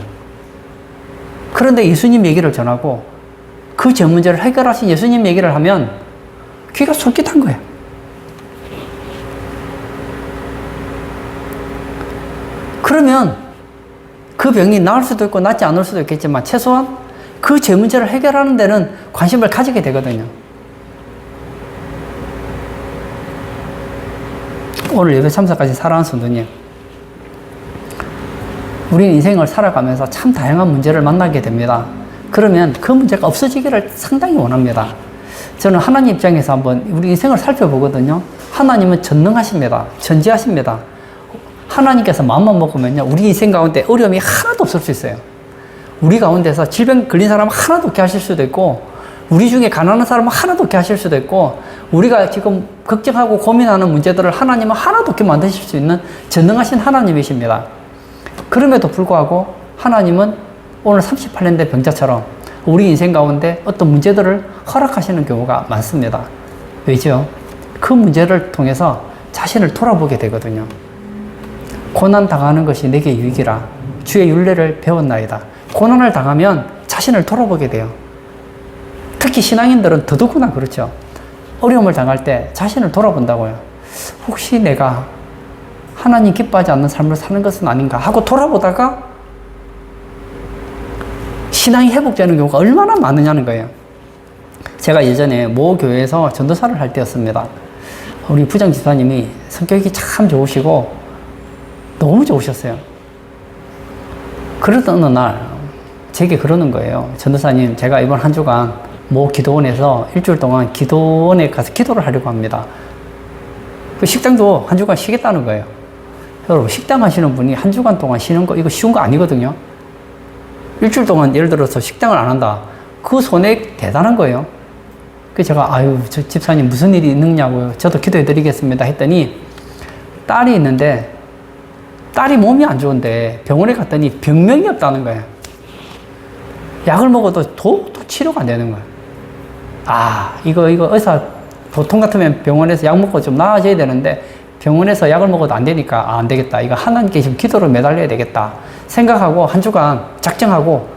그런데 예수님 얘기를 전하고 그 제 문제를 해결하신 예수님 얘기를 하면 귀가 솔깃한 거예요. 그러면 그 병이 나을 수도 있고 낫지 않을 수도 있겠지만 최소한 그 제 문제를 해결하는 데는 관심을 가지게 되거든요. 오늘 예배 참석하신 사랑하는 성도님, 우리는 인생을 살아가면서 참 다양한 문제를 만나게 됩니다. 그러면 그 문제가 없어지기를 상당히 원합니다. 저는 하나님 입장에서 한번 우리 인생을 살펴보거든요. 하나님은 전능하십니다. 전지하십니다. 하나님께서 마음만 먹으면요, 우리 인생 가운데 어려움이 하나도 없을 수 있어요. 우리 가운데서 질병 걸린 사람 하나도 없게 하실 수도 있고, 우리 중에 가난한 사람 하나도 없게 하실 수도 있고, 우리가 지금 걱정하고 고민하는 문제들을 하나님은 하나도 없게 만드실 수 있는 전능하신 하나님이십니다. 그럼에도 불구하고 하나님은 오늘 38년 된 병자처럼 우리 인생 가운데 어떤 문제들을 허락하시는 경우가 많습니다. 왜죠? 그 문제를 통해서 자신을 돌아보게 되거든요. 고난 당하는 것이 내게 유익이라 주의 율례를 배웠나이다. 고난을 당하면 자신을 돌아보게 돼요. 특히 신앙인들은 더더구나 그렇죠. 어려움을 당할 때 자신을 돌아본다고요. 혹시 내가 하나님 기뻐하지 않는 삶을 사는 것은 아닌가 하고 돌아보다가 신앙이 회복되는 경우가 얼마나 많으냐는 거예요. 제가 예전에 모 교회에서 전도사를 할 때였습니다. 우리 부장 집사님이 성격이 참 좋으시고 너무 좋으셨어요. 그러던 어느 날 제게 그러는 거예요. 전도사님, 제가 이번 한 주간 모 기도원에서 일주일 동안 기도원에 가서 기도를 하려고 합니다. 그 식당도 한 주간 쉬겠다는 거예요. 여러분, 식당 하시는 분이 한 주간 동안 쉬는 거, 이거 쉬운 거 아니거든요. 일주일 동안 예를 들어서 식당을 안 한다. 그 손해 대단한 거예요. 그래서 제가, 아유, 저 집사님 무슨 일이 있느냐고요. 저도 기도해 드리겠습니다. 했더니 딸이 있는데 딸이 몸이 안 좋은데 병원에 갔더니 병명이 없다는 거예요. 약을 먹어도 도통 치료가 안 되는 거예요. 아, 이거 의사, 보통 같으면 병원에서 약 먹고 좀 나아져야 되는데 병원에서 약을 먹어도 안 되니까, 안 되겠다. 이거 하나님께 지금 기도를 매달려야 되겠다. 생각하고 한 주간 작정하고,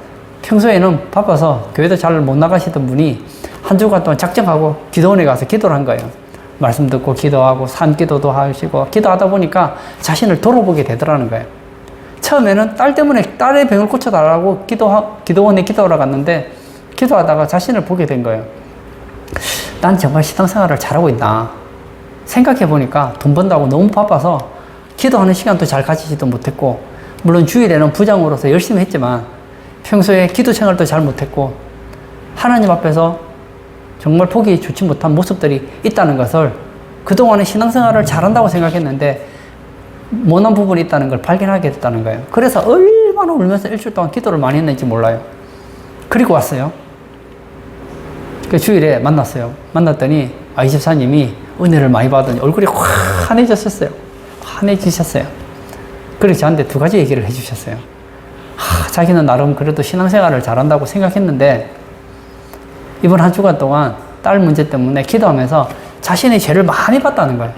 평소에는 바빠서 교회도 잘 못 나가시던 분이 한 주간 동안 작정하고 기도원에 가서 기도를 한 거예요. 말씀 듣고 기도하고 산기도도 하시고 기도하다 보니까 자신을 돌아보게 되더라는 거예요. 처음에는 딸 때문에 딸의 병을 고쳐달라고 기도원에 기도하러 갔는데 기도하다가 자신을 보게 된 거예요. 난 정말 신앙생활을 잘하고 있나. 생각해보니까 돈 번다고 너무 바빠서 기도하는 시간도 잘 가지지도 못했고, 물론 주일에는 부장으로서 열심히 했지만 평소에 기도 생활도 잘 못했고 하나님 앞에서 정말 보기 좋지 못한 모습들이 있다는 것을, 그동안에 신앙생활을 잘한다고 생각했는데 못난 부분이 있다는 걸 발견하게 됐다는 거예요. 그래서 얼마나 울면서 일주일 동안 기도를 많이 했는지 몰라요. 그리고 왔어요. 그 주일에 만났어요. 만났더니 이 집사님이 은혜를 많이 받으니 얼굴이 환해졌었어요. 환해지셨어요. 그래서 저한테 두 가지 얘기를 해주셨어요. 자기는 나름 그래도 신앙생활을 잘한다고 생각했는데 이번 한 주간 동안 딸 문제 때문에 기도하면서 자신의 죄를 많이 봤다는 거예요.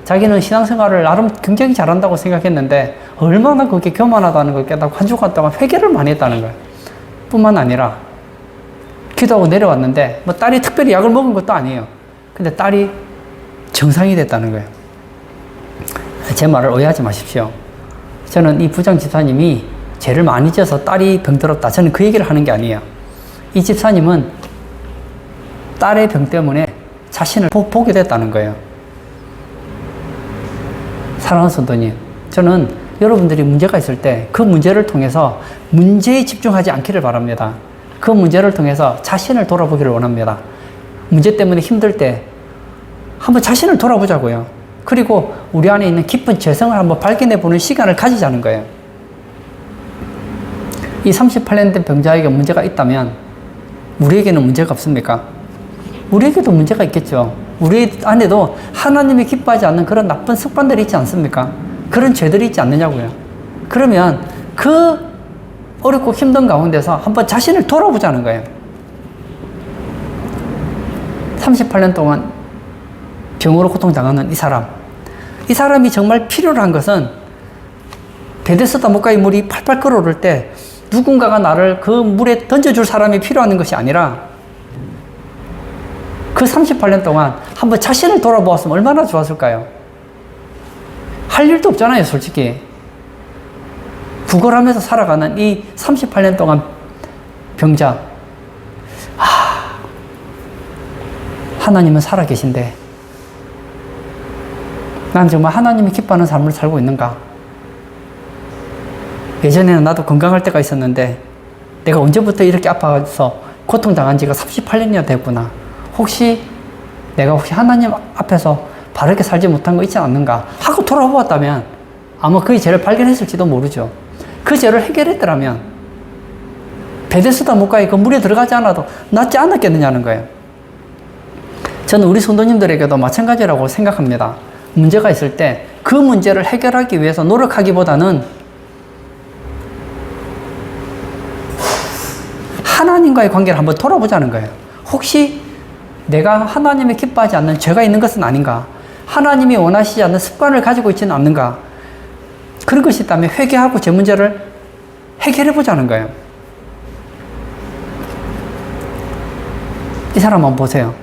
자기는 신앙생활을 나름 굉장히 잘한다고 생각했는데 얼마나 그게 교만하다는 걸 깨닫고 한 주간 동안 회개를 많이 했다는 거예요. 뿐만 아니라 기도하고 내려왔는데 뭐 딸이 특별히 약을 먹은 것도 아니에요. 근데 딸이 정상이 됐다는 거예요. 제 말을 오해하지 마십시오. 저는 이 부장 집사님이 죄를 많이 지어서 딸이 병들었다, 저는 그 얘기를 하는 게 아니에요. 이 집사님은 딸의 병 때문에 자신을 보게 됐다는 거예요. 사랑하는 성도님, 저는 여러분들이 문제가 있을 때 그 문제를 통해서 문제에 집중하지 않기를 바랍니다. 그 문제를 통해서 자신을 돌아보기를 원합니다. 문제 때문에 힘들 때 한번 자신을 돌아보자고요. 그리고 우리 안에 있는 깊은 죄성을 한번 발견해 보는 시간을 가지자는 거예요. 이 38년 된 병자에게 문제가 있다면 우리에게는 문제가 없습니까? 우리에게도 문제가 있겠죠. 우리 안에도 하나님이 기뻐하지 않는 그런 나쁜 습관들이 있지 않습니까? 그런 죄들이 있지 않느냐고요. 그러면 그 어렵고 힘든 가운데서 한번 자신을 돌아보자는 거예요. 38년 동안 병으로 고통당하는 이 사람이 정말 필요로 한 것은 베데스다 목가의 물이 팔팔 끓어오를 때 누군가가 나를 그 물에 던져줄 사람이 필요한 것이 아니라 그 38년 동안 한번 자신을 돌아보았으면 얼마나 좋았을까요? 할 일도 없잖아요, 솔직히. 구걸하면서 살아가는 이 38년 동안 병자. 하나님은 살아계신데 난 정말 하나님이 기뻐하는 삶을 살고 있는가? 예전에는 나도 건강할 때가 있었는데 내가 언제부터 이렇게 아파서 고통당한 지가 38년이나 됐구나. 혹시 내가 하나님 앞에서 바르게 살지 못한 거 있지 않는가 하고 돌아보았다면 아마 그 죄를 발견했을지도 모르죠. 그 죄를 해결했더라면 베데스다 목가의 그 물에 들어가지 않아도 낫지 않았겠느냐는 거예요. 저는 우리 성도님들에게도 마찬가지라고 생각합니다. 문제가 있을 때 그 문제를 해결하기 위해서 노력하기보다는 하나님과의 관계를 한번 돌아보자는 거예요. 혹시 내가 하나님이 기뻐하지 않는 죄가 있는 것은 아닌가? 하나님이 원하시지 않는 습관을 가지고 있지는 않는가? 그런 것이 있다면 회개하고 제 문제를 해결해 보자는 거예요. 이 사람 한번 보세요.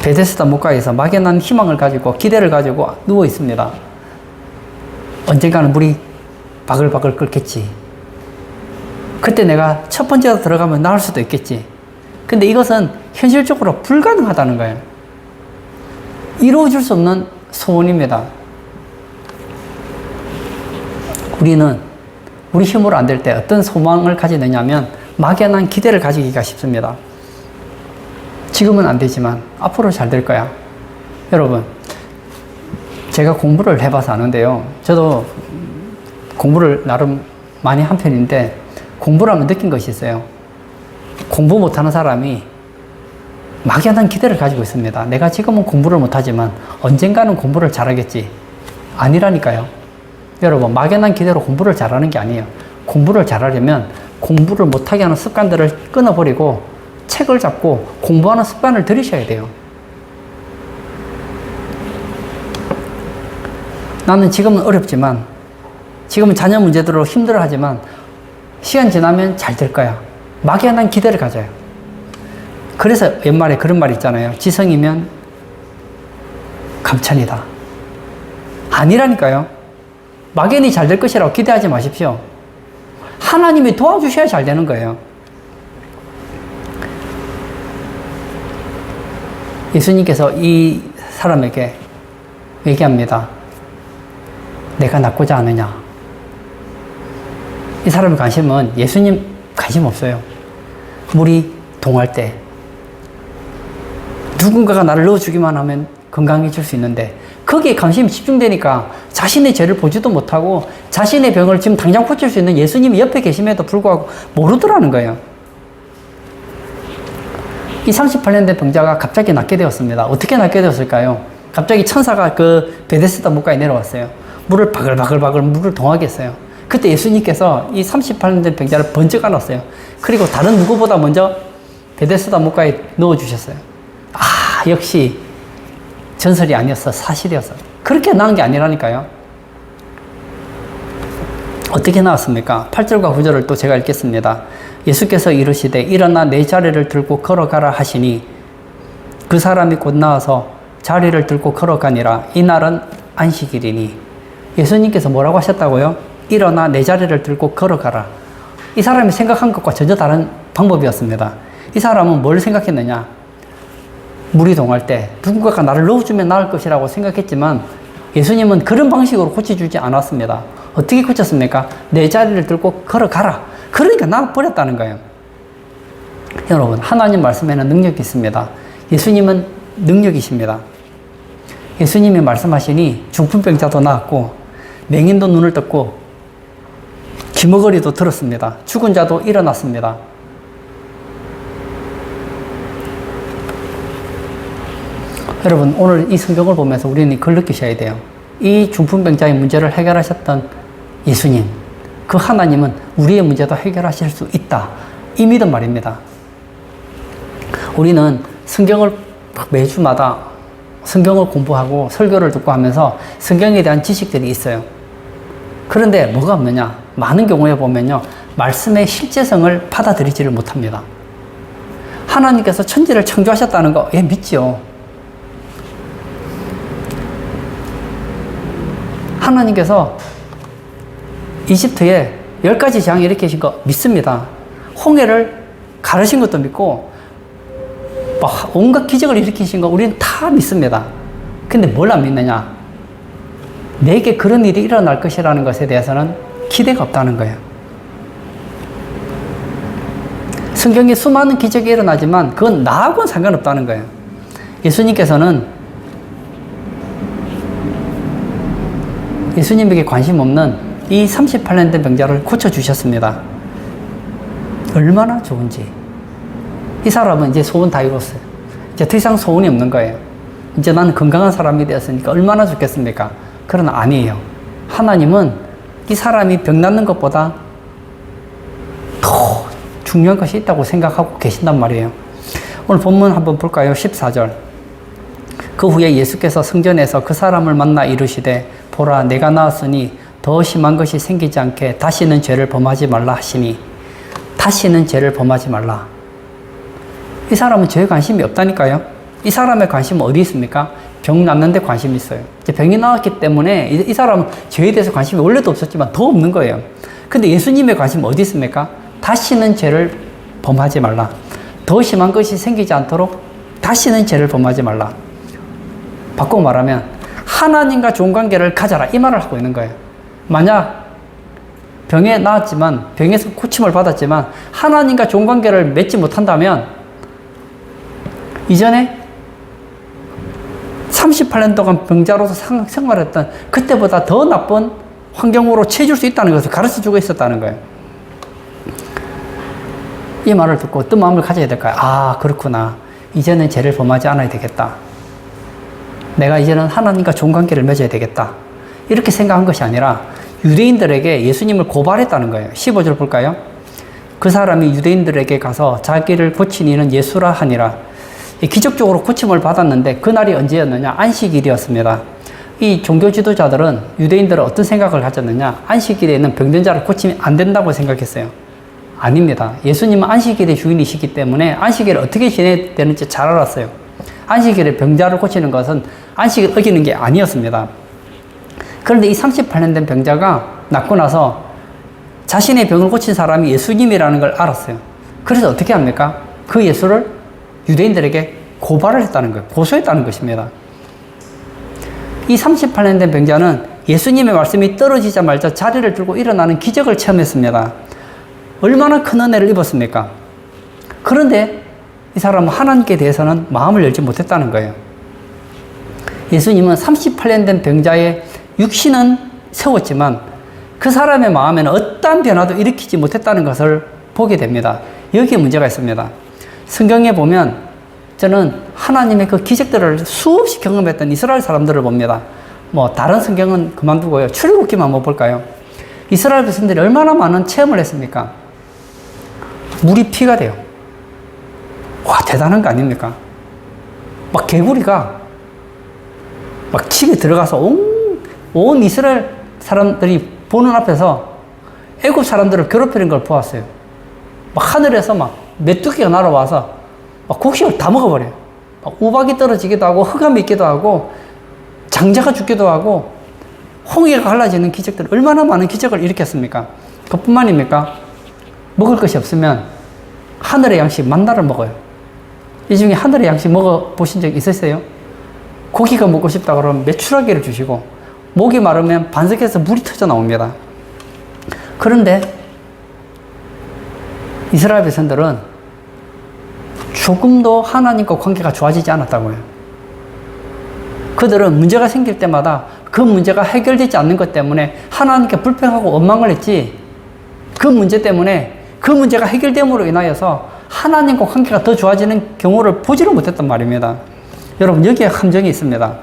베데스다 목가에서 막연한 희망을 가지고 기대를 가지고 누워 있습니다. 언젠가는 물이 바글바글 끓겠지. 그때 내가 첫 번째로 들어가면 나을 수도 있겠지. 근데 이것은 현실적으로 불가능하다는 거예요. 이루어질 수 없는 소원입니다. 우리는 우리 힘으로 안 될 때 어떤 소망을 가지느냐면 막연한 기대를 가지기가 쉽습니다. 지금은 안 되지만 앞으로 잘 될 거야. 여러분, 제가 공부를 해봐서 아는데요. 저도 공부를 나름 많이 한 편인데 공부를 하면 느낀 것이 있어요. 공부 못하는 사람이 막연한 기대를 가지고 있습니다. 내가 지금은 공부를 못하지만 언젠가는 공부를 잘하겠지. 아니라니까요. 여러분, 막연한 기대로 공부를 잘하는 게 아니에요. 공부를 잘하려면 공부를 못하게 하는 습관들을 끊어버리고 책을 잡고 공부하는 습관을 들이셔야 돼요. 나는 지금은 어렵지만, 지금은 자녀 문제들로 힘들어하지만 시간 지나면 잘 될 거야. 막연한 기대를 가져요. 그래서 옛말에 그런 말 있잖아요. 지성이면 감천이다. 아니라니까요. 막연히 잘 될 것이라고 기대하지 마십시오. 하나님이 도와주셔야 잘 되는 거예요. 예수님께서 이 사람에게 얘기합니다. 내가 낫고자 하느냐? 이 사람의 관심은 예수님 관심 없어요. 물이 동할 때 누군가가 나를 넣어주기만 하면 건강해질 수 있는데 거기에 관심이 집중되니까 자신의 죄를 보지도 못하고 자신의 병을 지금 당장 고칠 수 있는 예수님이 옆에 계심에도 불구하고 모르더라는 거예요. 이 38년 된 병자가 갑자기 낫게 되었습니다. 어떻게 낫게 되었을까요? 갑자기 천사가 그 베데스다 목가에 내려왔어요. 물을 바글바글 물을 동하게 했어요. 그때 예수님께서 이 38년 된 병자를 번쩍 안았어요. 그리고 다른 누구보다 먼저 베데스다 목가에 넣어주셨어요. 아, 역시 전설이 아니었어. 사실이었어. 그렇게 나은 게 아니라니까요. 어떻게 나왔습니까? 8절과 9절을 또 제가 읽겠습니다. 예수께서 이르시되 일어나 내 자리를 들고 걸어가라 하시니 그 사람이 곧 나와서 자리를 들고 걸어가니라. 이날은 안식일이니. 예수님께서 뭐라고 하셨다고요? 일어나 내 자리를 들고 걸어가라. 이 사람이 생각한 것과 전혀 다른 방법이었습니다. 이 사람은 뭘 생각했느냐? 물이 동할 때 누군가가 나를 넣어주면 나을 것이라고 생각했지만 예수님은 그런 방식으로 고쳐주지 않았습니다. 어떻게 고쳤습니까? 내 자리를 들고 걸어가라. 그러니까 나와버렸다는 거예요. 여러분, 하나님 말씀에는 능력이 있습니다. 예수님은 능력이십니다. 예수님이 말씀하시니 중풍병자도 나았고 맹인도 눈을 떴고 귀머거리도 들었습니다. 죽은 자도 일어났습니다. 여러분, 오늘 이 성경을 보면서 우리는 그걸 느끼셔야 돼요. 이 중풍병자의 문제를 해결하셨던 예수님, 그 하나님은 우리의 문제도 해결하실 수 있다. 이 믿음 말입니다. 우리는 성경을 매주마다 성경을 공부하고 설교를 듣고 하면서 성경에 대한 지식들이 있어요. 그런데 뭐가 없느냐? 많은 경우에 보면요, 말씀의 실제성을 받아들이지를 못합니다. 하나님께서 천지를 창조하셨다는 거, 믿지요. 하나님께서 이집트에 10가지 재앙을 일으키신 거 믿습니다. 홍해를 가르신 것도 믿고 온갖 기적을 일으키신 거 우리는 다 믿습니다. 근데 뭘 안 믿느냐? 내게 그런 일이 일어날 것이라는 것에 대해서는 기대가 없다는 거예요. 성경에 수많은 기적이 일어나지만 그건 나하고는 상관없다는 거예요. 예수님께서는 예수님에게 관심 없는 이 38년 된 병자를 고쳐주셨습니다. 얼마나 좋은지. 이 사람은 이제 소원 다 이뤘어요. 이제 더 이상 소원이 없는 거예요. 이제 나는 건강한 사람이 되었으니까 얼마나 좋겠습니까? 그러나 아니에요. 하나님은 이 사람이 병 낫는 것보다 더 중요한 것이 있다고 생각하고 계신단 말이에요. 오늘 본문 한번 볼까요? 14절. 그 후에 예수께서 성전에서 그 사람을 만나 이르시되 보라 내가 나았으니 더 심한 것이 생기지 않게 다시는 죄를 범하지 말라 하시니 다시는 죄를 범하지 말라. 이 사람은 죄에 관심이 없다니까요. 이 사람의 관심은 어디 있습니까? 병 낫는 데 관심이 있어요. 이제 병이 나왔기 때문에 이 사람은 죄에 대해서 관심이 원래도 없었지만 더 없는 거예요. 근데 예수님의 관심은 어디 있습니까? 다시는 죄를 범하지 말라. 더 심한 것이 생기지 않도록 다시는 죄를 범하지 말라. 바꿔 말하면 하나님과 좋은 관계를 가져라 이 말을 하고 있는 거예요. 만약 병에 나았지만 병에서 고침을 받았지만 하나님과 좋은 관계를 맺지 못한다면 이전에 38년 동안 병자로서 생활했던 그때보다 더 나쁜 환경으로 처해질 수 있다는 것을 가르쳐주고 있었다는 거예요. 이 말을 듣고 어떤 마음을 가져야 될까요? 아, 그렇구나. 이제는 죄를 범하지 않아야 되겠다. 내가 이제는 하나님과 좋은 관계를 맺어야 되겠다. 이렇게 생각한 것이 아니라 유대인들에게 예수님을 고발했다는 거예요. 15절 볼까요? 그 사람이 유대인들에게 가서 자기를 고친 이는 예수라 하니라. 기적적으로 고침을 받았는데 그날이 언제였느냐? 안식일이었습니다. 이 종교 지도자들은 유대인들은 어떤 생각을 가졌느냐? 안식일에는 병든 자를 고치면 안 된다고 생각했어요. 아닙니다. 예수님은 안식일의 주인이시기 때문에 안식일을 어떻게 지내야 되는지 잘 알았어요. 안식일에 병자를 고치는 것은 안식을 어기는 게 아니었습니다. 그런데 이 38년 된 병자가 낫고 나서 자신의 병을 고친 사람이 예수님이라는 걸 알았어요. 그래서 어떻게 합니까? 그 예수를 유대인들에게 고발을 했다는 거예요. 고소했다는 것입니다. 이 38년 된 병자는 예수님의 말씀이 떨어지자마자 자리를 들고 일어나는 기적을 체험했습니다. 얼마나 큰 은혜를 입었습니까? 그런데 이 사람은 하나님께 대해서는 마음을 열지 못했다는 거예요. 예수님은 38년 된 병자의 육신은 세웠지만 그 사람의 마음에는 어떠한 변화도 일으키지 못했다는 것을 보게 됩니다. 여기에 문제가 있습니다. 성경에 보면 저는 하나님의 그 기적들을 수없이 경험했던 이스라엘 사람들을 봅니다. 뭐 다른 성경은 그만두고요. 출애굽기만 한번 볼까요? 이스라엘 백성들이 얼마나 많은 체험을 했습니까? 물이 피가 돼요. 와, 대단한 거 아닙니까? 막 개구리가 막 집에 들어가서 온 이스라엘 사람들이 보는 앞에서 애굽 사람들을 괴롭히는 걸 보았어요. 막 하늘에서 막 메뚜기가 날아와서 막 곡식을 다 먹어버려요. 막 우박이 떨어지기도 하고 흑암이 있기도 하고 장자가 죽기도 하고 홍해가 갈라지는 기적들, 얼마나 많은 기적을 일으켰습니까? 그뿐만입니까? 먹을 것이 없으면 하늘의 양식 만나를 먹어요. 이 중에 하늘의 양식 먹어보신 적 있으세요? 고기가 먹고 싶다 그러면 메추라기를 주시고 목이 마르면 반석에서 물이 터져 나옵니다. 그런데 이스라엘 백성들은 조금도 하나님과 관계가 좋아지지 않았다고요. 그들은 문제가 생길 때마다 그 문제가 해결되지 않는 것 때문에 하나님께 불평하고 원망을 했지, 그 문제 때문에 그 문제가 해결됨으로 인하여서 하나님과 관계가 더 좋아지는 경우를 보지를 못했단 말입니다. 여러분, 여기에 함정이 있습니다.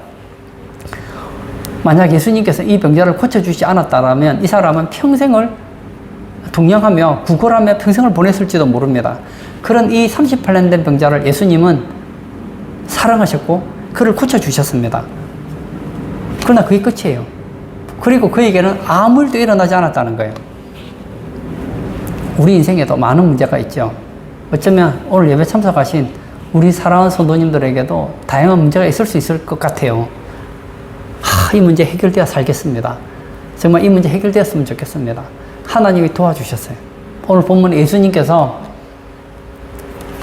만약 예수님께서 이 병자를 고쳐주지 않았다면 이 사람은 평생을 동령하며 구걸하며 평생을 보냈을지도 모릅니다. 그런 이 38년 된 병자를 예수님은 사랑하셨고 그를 고쳐주셨습니다. 그러나 그게 끝이에요. 그리고 그에게는 아무 일도 일어나지 않았다는 거예요. 우리 인생에도 많은 문제가 있죠. 어쩌면 오늘 예배 참석하신 우리 사랑하는 성도님들에게도 다양한 문제가 있을 수 있을 것 같아요. 이 문제 해결되어 살겠습니다. 정말 이 문제 해결되었으면 좋겠습니다. 하나님이 도와주셨어요. 오늘 본문 예수님께서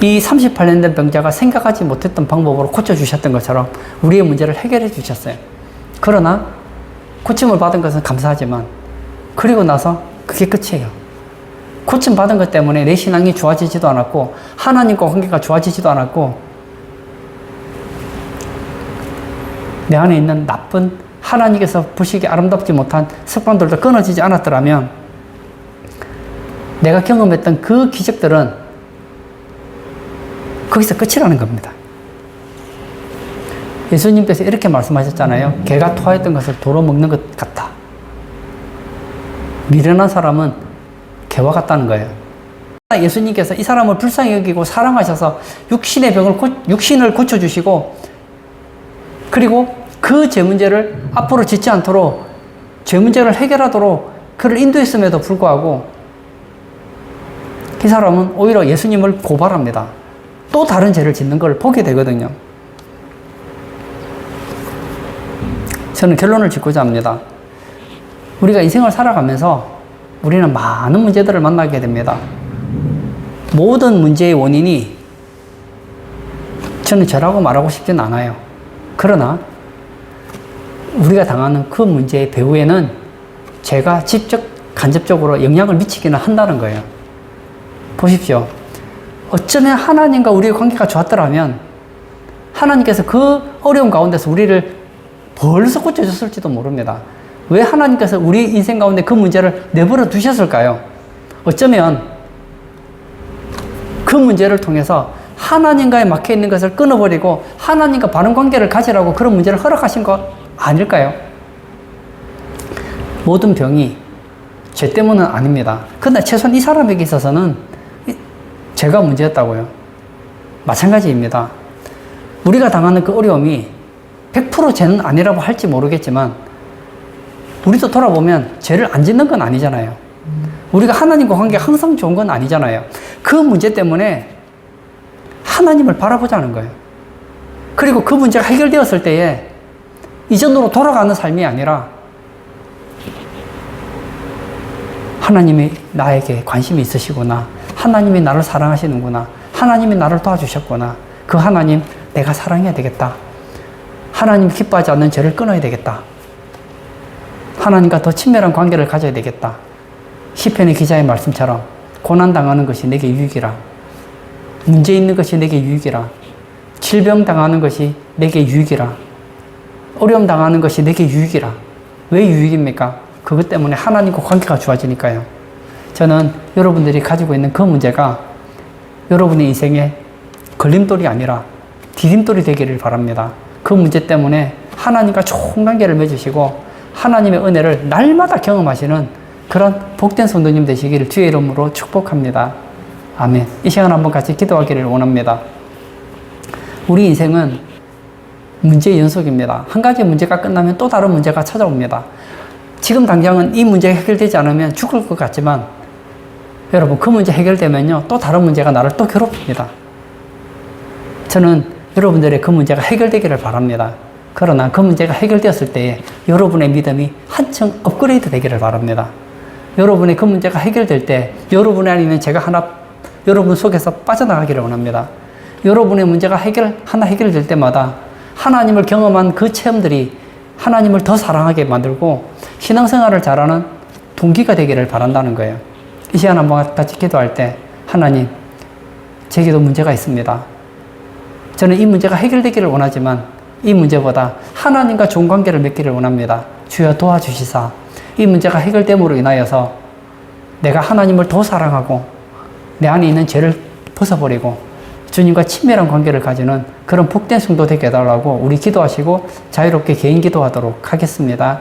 이 38년 된 병자가 생각하지 못했던 방법으로 고쳐주셨던 것처럼 우리의 문제를 해결해 주셨어요. 그러나 고침을 받은 것은 감사하지만 그리고 나서 그게 끝이에요. 고침받은 것 때문에 내 신앙이 좋아지지도 않았고 하나님과 관계가 좋아지지도 않았고 내 안에 있는 나쁜 하나님께서 보시기 아름답지 못한 습관들도 끊어지지 않았더라면 내가 경험했던 그 기적들은 거기서 끝이라는 겁니다. 예수님께서 이렇게 말씀하셨잖아요. 개가 토하였던 것을 도로 먹는 것 같다. 미련한 사람은 개와 같다는 거예요. 예수님께서 이 사람을 불쌍히 여기고 사랑하셔서 육신을 고쳐주시고 그리고 그 죄 문제를 앞으로 짓지 않도록 죄 문제를 해결하도록 그를 인도했음에도 불구하고 이 사람은 오히려 예수님을 고발합니다. 또 다른 죄를 짓는 걸 보게 되거든요. 저는 결론을 짓고자 합니다. 우리가 인생을 살아가면서 우리는 많은 문제들을 만나게 됩니다. 모든 문제의 원인이 저는 저라고 말하고 싶진 않아요. 그러나 우리가 당하는 그 문제의 배후에는 제가 직접 간접적으로 영향을 미치기는 한다는 거예요. 보십시오. 어쩌면 하나님과 우리의 관계가 좋았더라면 하나님께서 그 어려운 가운데서 우리를 벌써 고쳐줬을지도 모릅니다. 왜 하나님께서 우리 인생 가운데 그 문제를 내버려 두셨을까요? 어쩌면 그 문제를 통해서 하나님과에 막혀 있는 것을 끊어버리고 하나님과 바른 관계를 가지라고 그런 문제를 허락하신 거 아닐까요? 모든 병이 죄 때문은 아닙니다. 그러나 최소한 이 사람에게 있어서는 죄가 문제였다고요. 마찬가지입니다. 우리가 당하는 그 어려움이 100% 죄는 아니라고 할지 모르겠지만 우리도 돌아보면 죄를 안 짓는 건 아니잖아요. 우리가 하나님과 관계가 항상 좋은 건 아니잖아요. 그 문제 때문에 하나님을 바라보자는 거예요. 그리고 그 문제가 해결되었을 때에 이전으로 돌아가는 삶이 아니라 하나님이 나에게 관심이 있으시구나. 하나님이 나를 사랑하시는구나. 하나님이 나를 도와주셨구나. 그 하나님 내가 사랑해야 되겠다. 하나님 기뻐하지 않는 죄를 끊어야 되겠다. 하나님과 더 친밀한 관계를 가져야 되겠다. 시편의 기자의 말씀처럼 고난당하는 것이 내게 유익이라. 문제 있는 것이 내게 유익이라. 질병당하는 것이 내게 유익이라. 어려움 당하는 것이 내게 유익이라. 왜 유익입니까? 그것 때문에 하나님과 관계가 좋아지니까요. 저는 여러분들이 가지고 있는 그 문제가 여러분의 인생의 걸림돌이 아니라 디딤돌이 되기를 바랍니다. 그 문제 때문에 하나님과 좋은 관계를 맺으시고 하나님의 은혜를 날마다 경험하시는 그런 복된 성도님 되시기를 주의 이름으로 축복합니다. 아멘. 이 시간 한번 같이 기도하기를 원합니다. 우리 인생은 문제의 연속입니다. 한 가지 문제가 끝나면 또 다른 문제가 찾아옵니다. 지금 당장은 이 문제가 해결되지 않으면 죽을 것 같지만 여러분 그 문제 해결되면요 또 다른 문제가 나를 또 괴롭힙니다. 저는 여러분들의 그 문제가 해결되기를 바랍니다. 그러나 그 문제가 해결되었을 때에 여러분의 믿음이 한층 업그레이드 되기를 바랍니다. 여러분의 그 문제가 해결될 때 여러분이 아니면 제가 하나 여러분 속에서 빠져나가기를 원합니다. 여러분의 문제가 하나 해결될 때마다 하나님을 경험한 그 체험들이 하나님을 더 사랑하게 만들고 신앙생활을 잘하는 동기가 되기를 바란다는 거예요. 이 시간 한번 같이 기도할 때 하나님 제게도 문제가 있습니다. 저는 이 문제가 해결되기를 원하지만 이 문제보다 하나님과 좋은 관계를 맺기를 원합니다. 주여 도와주시사 이 문제가 해결됨으로 인하여서 내가 하나님을 더 사랑하고 내 안에 있는 죄를 벗어버리고 주님과 친밀한 관계를 가지는 그런 복된 성도 되게 해달라고 우리 기도하시고 자유롭게 개인 기도하도록 하겠습니다.